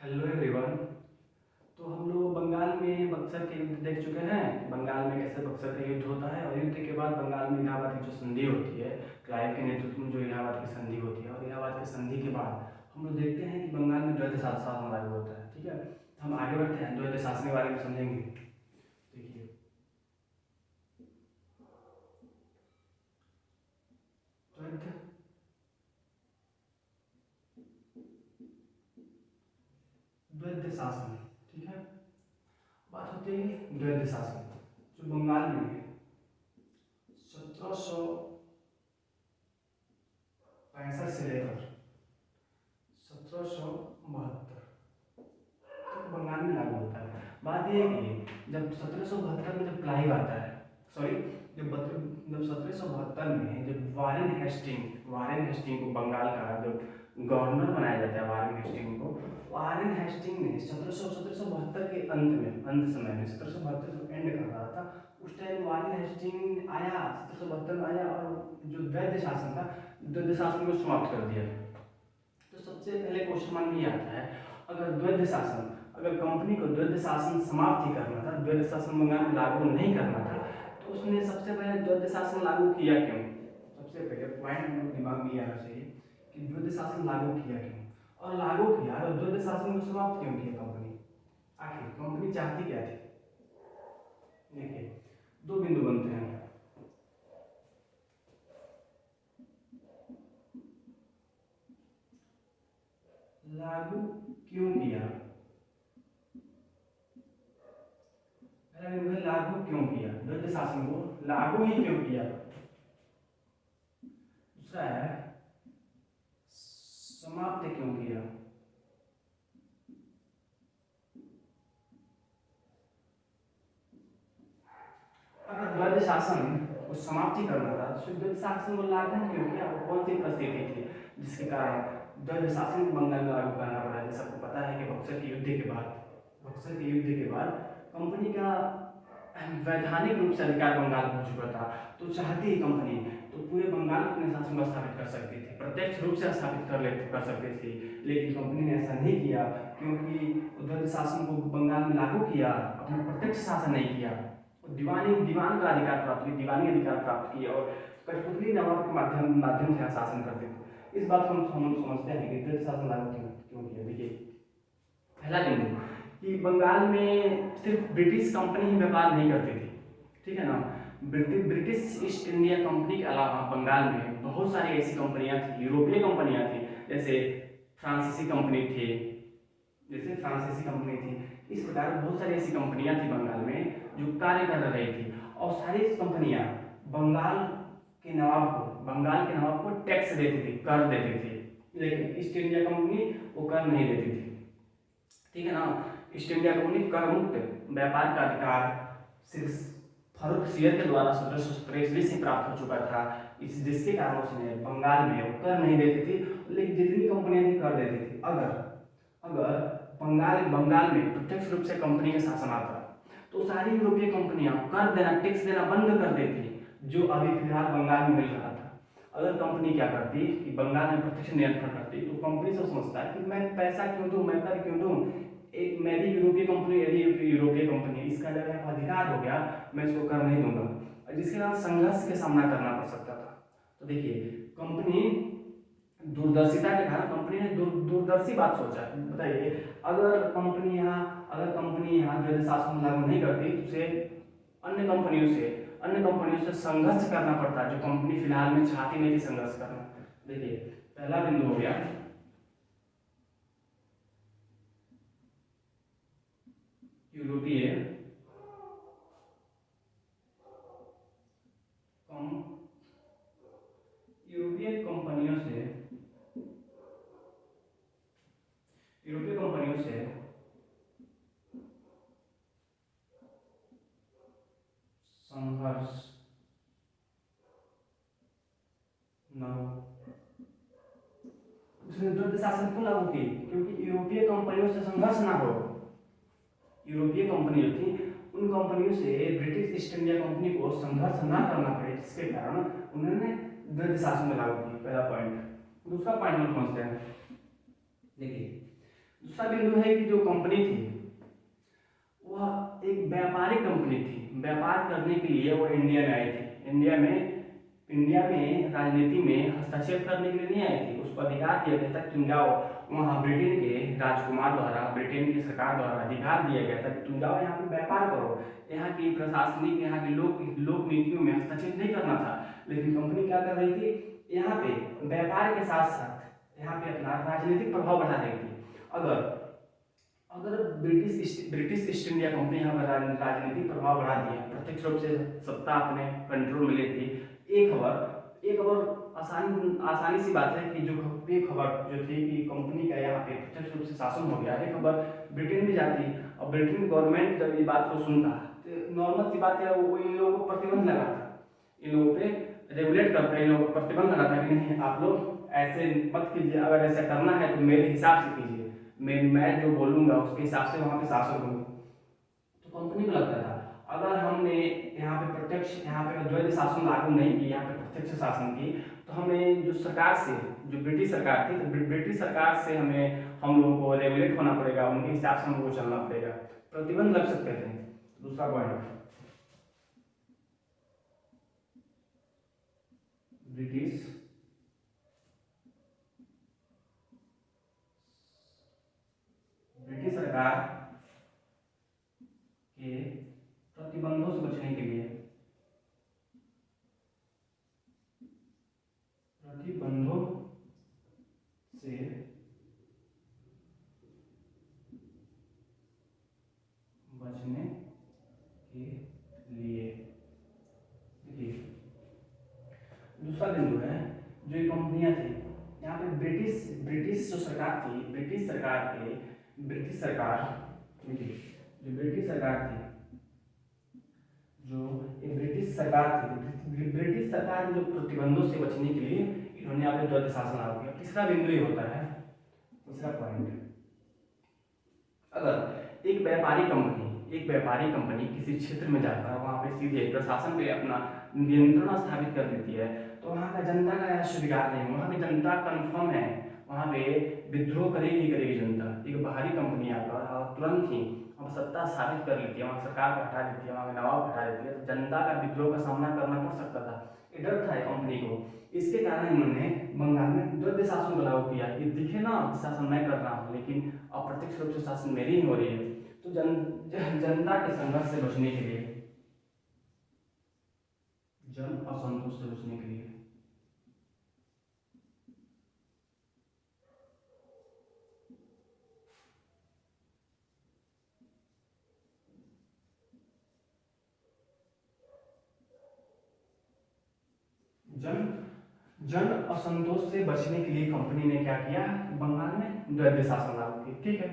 Hello everyone. तो हम लोग बंगाल में बक्सर के युद्ध देख चुके हैं। बंगाल में कैसे बक्सर का युद्ध होता है और युद्ध के बाद बंगाल में इलाहाबाद की जो संधि होती है, क्लाइव के नेतृत्व में जो इलाहाबाद की संधि होती है, और इलाहाबाद की संधि के बाद हम लोग देखते हैं कि बंगाल में द्वैध शासन लागू होता है। ठीक है, तो हम आगे बढ़ते हैं, द्वैध शासन के बारे में समझेंगे। देखिए, द्वैध द्वैध शासन। ठीक है, बात होती है द्वैध शासन जो बंगाल में है 1765 से लेकर 1772 तक बंगाल में लागू होता है। बात यह है कि जब 1772 में जब क्लाइव आता है, सॉरी, जब 1772 में जब वारेन हेस्टिंग को बंगाल का जब गवर्नर बनाया जाता है, वारेन हेस्टिंग ने 1772 के अंत समय में 1772 जब एंड कर रहा था, उस टाइम वारेन हेस्टिंग आया, 1772 में आया और जो द्वैध शासन था, द्वैध शासन को समाप्त कर दिया। तो सबसे पहले क्वेश्चन मन में ये आता है, अगर कंपनी को द्वैध शासन समाप्त ही करना था, द्वैध शासन बंगाल में लागू नहीं करना था, तो उसने सबसे पहले द्वैध शासन लागू किया क्यों? सबसे पहले पॉइंट हम लोग दिमाग में आना चाहिए कि द्वैध शासन लागू किया क्यों, और लागू किया और द्वैध शासन को समाप्त क्यों किया कंपनी? आखिर कंपनी चाहती क्या थी? देखिए, दो बिंदु बनते हैं। लागू क्यों किया? लागू क्यों किया द्वैध शासन को? लागू ही क्यों किया? दूसरा है समाप्त क्यों किया? अगर द्वैध शासन को समाप्ति करना था तो द्वैध शासन को लागू क्यों किया? वो कौन सी परिस्थिति थी जिसके कारण द्वैध शासन को बंगाल में लागू करना पड़ा? जैसे आपको पता है कि बक्सर के युद्ध के बाद कंपनी का वैधानिक रूप से अधिकार बंगाल हो चुका था, तो चाहती ही कंपनी तो पूरे बंगाल अपने शासन को स्थापित कर सकती थी, प्रत्यक्ष रूप से स्थापित कर सकती थी, लेकिन कंपनी ने ऐसा नहीं किया क्योंकि द्वैध शासन को बंगाल में लागू किया, अपना प्रत्यक्ष शासन नहीं किया। दीवान का अधिकार प्राप्त किया, दीवानी अधिकार प्राप्त किया और कठपुतली नवाब के माध्यम से शासन करते थे। इस बात को हम समझते हैं कि द्वैध शासन लागू क्यों किया। देखिए, पहला बिंदु कि बंगाल में सिर्फ ब्रिटिश कंपनी ही व्यापार नहीं करती थी, ठीक है ना। ब्रिटिश ईस्ट इंडिया कंपनी के अलावा बंगाल में बहुत सारी ऐसी कंपनियां थी, यूरोपीय कंपनियां थी, जैसे फ्रांसीसी कंपनी थी। इस प्रकार बहुत सारी ऐसी कंपनियां थी बंगाल में जो कार्य कर रही थी, और सारी कंपनियां बंगाल बंगाल के नवाब को टैक्स देती थी, कर देती थी, लेकिन ईस्ट इंडिया कंपनी वो कर नहीं देती थी, ठीक है ना। ईस्ट इंडिया कंपनी कर मुक्त व्यापार का अधिकार सिर्फ फारूक सियर के द्वारा 1717 ईस्वी से प्राप्त हो चुका था, जिसके कारण उसने बंगाल में वो कर नहीं देती थी, लेकिन जितनी कंपनियां थी कर देती थी। अगर बंगाल में प्रत्यक्ष रूप से कंपनी का शासन आता तो सारी यूरोपीय कंपनियां कर देना, टैक्स देना बंद कर देती, जो अभी फिलहाल बंगाल में मिल रहा था। अगर कंपनी क्या करती कि बंगाल में प्रत्यक्ष नियंत्रण करती, तो कंपनी सब समझता है कि मैं पैसा क्यों दूं, मैं कर क्यों दूं, एक मेरी यूरोपीय कंपनी इसका जब अधिकार हो गया, मैं इसको कर नहीं दूंगा, जिसके कारण संघर्ष के सामना करना पड़ सकता था। तो देखिए, कंपनी दूरदर्शिता के कारण कंपनी ने दूरदर्शी बात सोचा। बताइए, अगर कंपनी यहाँ द्वैध शासन लागू नहीं करती तो उसे अन्य कंपनियों से संघर्ष करना पड़ता, जो कंपनी फिलहाल में चाहती नहीं थी संघर्ष करना। देखिए, पहला बिंदु हो गया यूरोपीय कंपनियों से संघर्ष न हो। उसने द्वैध शासन क्यों लागू की? क्योंकि यूरोपीय कंपनियों से संघर्ष ना हो। यूरोपीय कंपनी जो थी, उन कंपनियों से ब्रिटिश ईस्ट इंडिया कंपनी को संघर्ष ना करना पड़े, जिसके कारण उन्होंने द्वैध शासन लागू की। पहला पॉइंट। दूसरा पॉइंट हम समझते हैं। देखिए, दूसरा बिंदु है कि जो कंपनी थी वह एक व्यापारिक कंपनी थी। व्यापार करने के लिए वो इंडिया में आई थी। इंडिया में राजनीति में हस्तक्षेप करने के लिए नहीं आई थी। उसको अधिकार दिया गया था कि तुम जाओ वहाँ, ब्रिटेन के राजकुमार द्वारा, ब्रिटेन की सरकार द्वारा अधिकार दिया गया था कि तुम जाओ यहाँ पे व्यापार करो। यहाँ की प्रशासनिक, यहाँ की लोक नीतियों में हस्तक्षेप नहीं करना था। लेकिन कंपनी क्या कर रही थी, यहाँ पे व्यापार के साथ साथ यहाँ पे अपना राजनीतिक प्रभाव बढ़ा रही थी। अगर अगर ब्रिटिश ईस्ट इंडिया कंपनी यहाँ पर राजनीतिक प्रभाव बढ़ा दिया, प्रत्यक्ष रूप से सत्ता अपने कंट्रोल में लेती, एक खबर आसानी सी बात है कि जो एक खबर जो थी कि कंपनी का यहाँ पे प्रत्यक्ष रूप से शासन हो गया, एक खबर ब्रिटेन में जाती और ब्रिटेन गवर्नमेंट जब ये बात को सुनता तो नॉर्मल सी बात है, वो इन लोगों को प्रतिबंध लगाता, इन लोगों पे रेगुलेट करता, इन लोगों को प्रतिबंध लगाता कि नहीं आप लोग ऐसे मत कीजिए, अगर ऐसा करना है तो मेरे हिसाब से कीजिए, मैं जो बोलूँगा उसके हिसाब से वहाँ पे शासन होगा। तो कंपनी को लगता था अगर हमने यहाँ पे प्रत्यक्ष, यहाँ पे द्वैध शासन लागू नहीं की, यहाँ पे प्रत्यक्ष शासन की, तो हमें जो सरकार से, जो ब्रिटिश सरकार थी, तो ब्रिटिश सरकार से हम लोगों को रेगुलेट होना पड़ेगा, उनके हिसाब से हमको चलना पड़ेगा, प्रतिबंध लग सकते थे। दूसरा पॉइंट, ब्रिटिश ब्रिटिश सरकार के प्रतिबंधों से बचने के लिए, प्रतिबंधों से बचने के लिए, देखिए दूसरा बिंदु है, जो ये कंपनियां थी यहाँ पे ब्रिटिश जो सरकार थी, ब्रिटिश सरकार देखिए, जो ब्रिटिश सरकार थी, जो ये ब्रिटिश सरकार थी, ब्रिटिश सरकार के जो प्रतिबंधों से बचने के लिए इन्होंने यहाँ पे द्वैध शासन लागू किया। तीसरा बिंदु ये होता है, तीसरा पॉइंट, अगर एक व्यापारी कंपनी किसी क्षेत्र में जाकर वहाँ पे सीधे प्रशासन पे अपना नियंत्रण स्थापित कर देती है, तो वहाँ का जनता का यह स्वीकार नहीं, वहाँ की जनता कन्फर्म है, वहाँ पे विद्रोह करेगी ही करेगी जनता। एक बाहरी कंपनी आकर और तुरंत ही वहाँ सत्ता स्थापित कर लेती है, वहाँ सरकार को हटा देती है, वहाँ के नवाब हटा देती है, तो जनता का विद्रोह का सामना करना पड़ सकता था। ये डर था कंपनी को, इसके कारण इन्होंने बंगाल में द्वैध शासन को लागू किया कि दिखे ना शासन मैं कर रहा हूँ, लेकिन अप्रत्यक्ष रूप से शासन मेरी ही हो रही है। तो जनता के संघर्ष से बचने के लिए, जन असंतोष से बचने के लिए, जन जन असंतोष से बचने के लिए कंपनी ने क्या किया, बंगाल में द्वैध शासन लागू किया। ठीक है,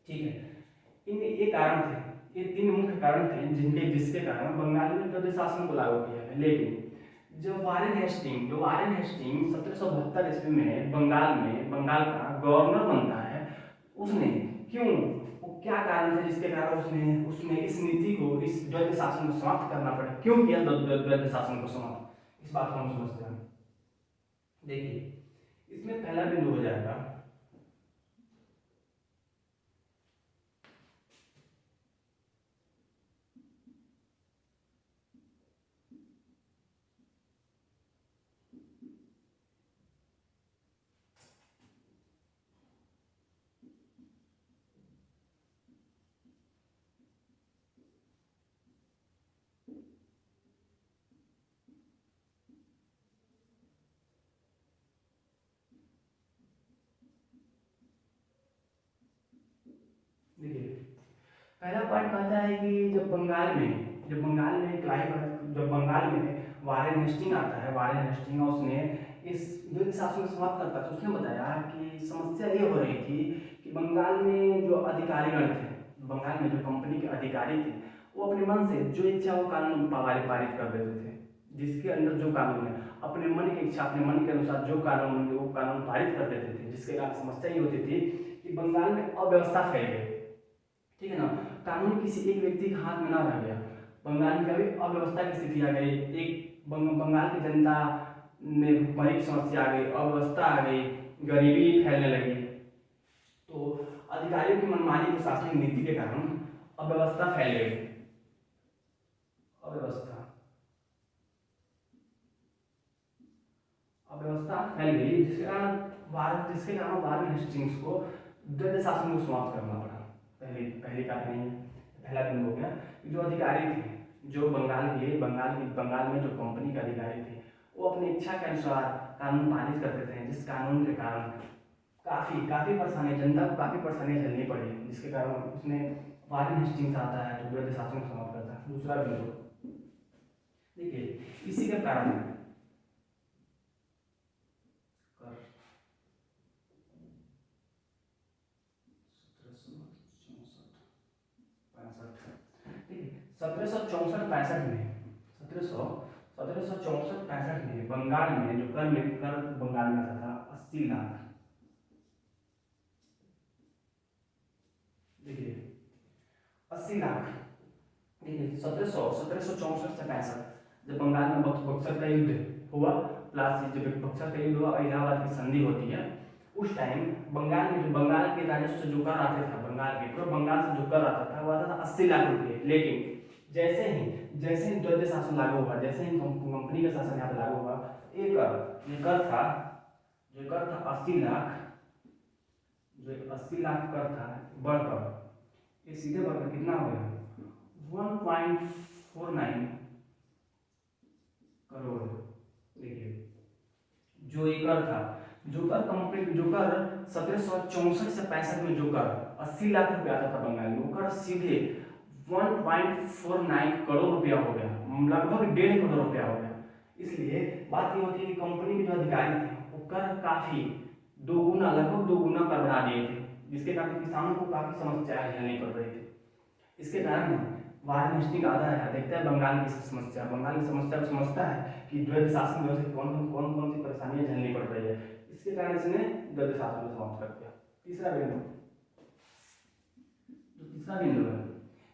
ठीक है, इन ये कारण थे, ये तीन मुख्य कारण थे जिसके कारण बंगाल में द्वैध शासन को लागू किया है। लेकिन जब वारेन हेस्टिंग 1772 ईस्वी में बंगाल का गवर्नर बनता है, उसने क्यों, वो क्या कारण था जिसके कारण उसने इस नीति को, इस द्वैध शासन को समाप्त करना पड़ा, क्यों किया द्वैध शासन को समाप्त, इस बात को हम समझते हैं। देखिए इसमें पहला बिंदु हो जाएगा, देखिए पहला पॉइंट कहता है कि जब बंगाल में वारेन हेस्टिंग आता है, वारेन हेस्टिंग उसने इस द्वैध शासन को समाप्त करता है, तो उसने बताया कि समस्या ये हो रही थी कि बंगाल में जो अधिकारीगण थे, बंगाल में जो कंपनी के अधिकारी थे, वो अपने मन से जो इच्छा वो कानून पारित कर देते थे, जिसके अंदर जो कानून है अपने मन की इच्छा, अपने मन के अनुसार जो कानून वो कानून पारित कर देते थे, जिसके कारण समस्या ये होती थी कि बंगाल में अव्यवस्था फैल गई। ठीक है ना, कानून किसी एक व्यक्ति के हाथ में ना रह गया, बंगाल में कभी अव्यवस्था की स्थिति आ गई, एक बंगाल की जनता में भुखमरी की समस्या आ गई, अव्यवस्था आ गई, गरीबी फैलने लगी, तो अधिकारियों की मनमानी प्रशासनिक नीति के कारण अव्यवस्था फैल गई। अव्यवस्था अव्यवस्था फैल गई, जिसके कारण वारेन हेस्टिंग्स को द्वैध शासन को समाप्त करना पड़ा। पहली कार्रवाई है, पहला दिन हो गया। जो अधिकारी थे, जो बंगाल में जो कंपनी के अधिकारी थे, वो अपनी इच्छा के अनुसार कानून पारित करते थे, जिस कानून के कारण काफ़ी परेशानी, जनता को काफ़ी परेशानियाँ झेलनी पड़ी, जिसके कारण उसमें वारेन हेस्टिंग्स आता है तो द्वैध शासन को समाप्त करता है। दूसरा बिंदु देखिए, इसी के कारण सत्रह सौ चौसठ पैंसठ में बंगाल में जो कर बंगाल में आता था 80 लाख। देखिए 80 लाख। देखिए 1764 से 65 जब बंगाल में बक्सर का युद्ध हुआ, प्लस जब बक्सर का युद्ध हुआ और इलाहाबाद की संधि होती है, उस टाइम बंगाल में जो बंगाल के राजस्व से जो कर आते था, पूरा बंगाल से जो कर आता था वो आता था 80 लाख रुपये। लेकिन जैसे ही द्वैध शासन लागू हुआ, जैसे ही कंपनी का शासन यहाँ पे लागू हुआ, ये कर था 80 लाख, जो 80 लाख कर था बढ़कर ये सीधे बढ़कर कितना हो गया 1.49 करोड़। देखिए जो ये कर था, जो कर 1764 से 65 में जो कर 80 लाख रुपया आता था बंगाल में, वो कर सीधे 1.49 करोड़ रुपया हो गया, लगभग 1.5 करोड़ रुपया हो गया। इसलिए बात ये होती है कि कंपनी के जो अधिकारी थे वो कर काफी लगभग दो गुना कर बढ़ा दिए थे, जिसके कारण किसानों को काफी समस्याएं झेलनी पड़ रही थी। इसके कारण वारेन हेस्टिंग्स आता है, देखता है बंगाल की समस्या को समझता है कि द्वैध शासन में से कौन सी परेशानियां झेलनी पड़ रही है। इसके कारण इसने द्वैध शासन को समाप्त कर दिया। तीसरा बिंदु है,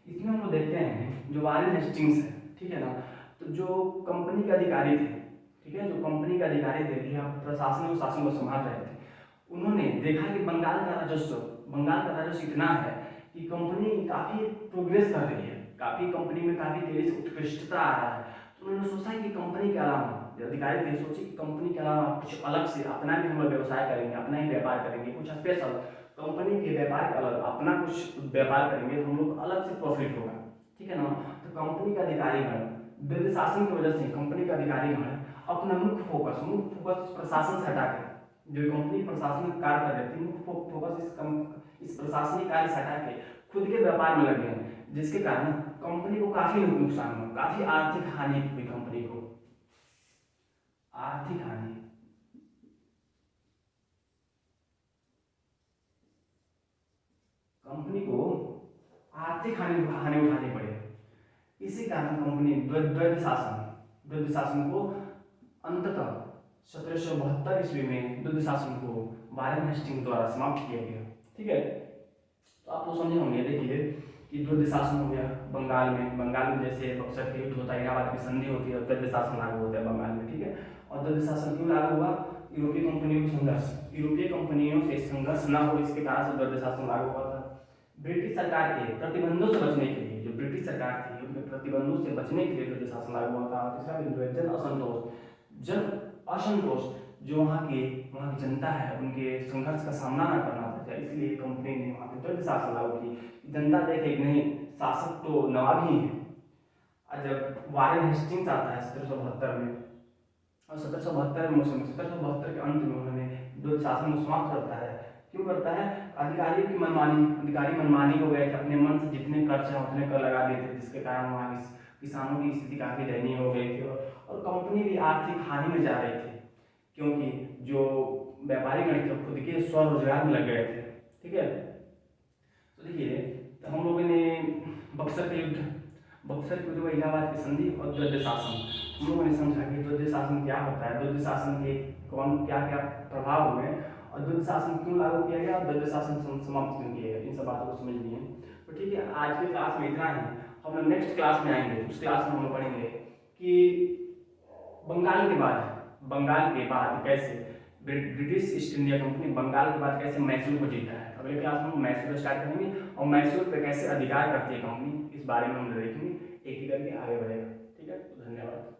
इसमें हम लोग देखते हैं जो वारेन हेस्टिंग्स है, ठीक है ना, तो जो कंपनी के अधिकारी थे, ठीक है, जो कंपनी के अधिकारी थे प्रशासन और शासन को संभाल रहे थे, उन्होंने देखा कि बंगाल का राजस्व इतना है कि कंपनी काफी प्रोग्रेस कर रही है, कंपनी में काफी तेजी से उत्कृष्टता आ रहा है। तो उन्होंने सोचा कि कंपनी के अलावा, जो अधिकारी थे, सोचे कि कंपनी के अलावा कुछ अलग से अपना भी हम लोग व्यवसाय करेंगे, अपना ही व्यापार करेंगे, कुछ स्पेशल कंपनी के व्यापार के अलग अपना कुछ व्यापार करेंगे, हम लोग अलग से प्रॉफिट होगा, ठीक है ना। तो कंपनी का अधिकारीगण द्वैध शासन की वजह से कंपनी का अधिकारीगण अपना मुख्य फोकस प्रशासन से हटा के, जो कंपनी प्रशासनिक कार्य कर रही थी, मुख्य फोकस इस प्रशासनिक कार्य से हटा के खुद के व्यापार में लगे हैं, जिसके कारण कंपनी को काफी नुकसान हुआ, काफी आर्थिक हानि हुई कंपनी को। आर्थिक हानि उठानी पड़े। इसी कारण कंपनी द्वैध शासन को अंततः 1772 ईस्वी में द्वैध शासन को वारेन हेस्टिंग्स द्वारा समाप्त किया गया, ठीक है। तो आप लोग समझे होंगे, देखिए कि द्वैध शासन हो गया बंगाल में जैसे बक्सर के युद्ध होता है, इलाहाबाद की संधि होती है, द्वैध शासन लागू होता है बंगाल में, ठीक है। और द्वैध शासन क्यों लागू हुआ? यूरोपीय कंपनियों से संघर्ष न हो, इसके कारण से द्वैध शासन लागू हुआ था। ब्रिटिश सरकार के प्रतिबंधों से बचने के लिए, जो ब्रिटिश सरकार थी उनके प्रतिबंधों से बचने के लिए द्वैध शासन लागू हुआ था। तीसरा बिंदु है जन असंतोष, जो वहाँ की जनता है, उनके संघर्ष का सामना न करना पड़ता, इसलिए कंपनी ने वहाँ पे द्वैध शासन लागू की। जनता देखे कि नहीं, शासक तो नवाब ही है। और जब वारेन हेस्टिंग्स आता है 1772 में, और 1772 के अंत में उन्होंने द्वैध शासन को समाप्त करता है। क्यों करता है? अधिकारी मनमानी हो गए थे, अपने मन से जितने कर चाहे उतने कर लगा देते, जिसके कारण वहाँ किसानों की स्थिति काफी दयनीय हो गई थी, और कंपनी भी आर्थिक हानि में जा रही थी, क्योंकि जो व्यापारी गण थे खुद के स्वरोजगार में लग गए थे, ठीक है। तो देखिए, तो हम लोगों ने बक्सर के युद्ध, इलाहाबाद की संधि और द्वैध शासन, हम लोगों ने समझा कि द्वैध शासन क्या होता है, द्वैध शासन के क्या क्या प्रभाव हुए, और द्वैध शासन क्यों लागू किया गया, और द्वैध शासन समाप्त क्यों किया गया, इन सब बातों को समझ लिए। तो ठीक है, आज के क्लास में इतना ही। हम लोग नेक्स्ट क्लास में आएंगे, उस क्लास में हम लोग पढ़ेंगे कि बंगाल के बाद कैसे British East India Company Bengal के बाद कैसे मैसूर को जीता है। अगले क्लास में हम मैसूर स्टार्ट करेंगे और मैसूर पे कैसे अधिकार करती है कंपनी, इस बारे में हम देखेंगे, एक एक करके आगे बढ़ेगा। ठीक है, तो धन्यवाद।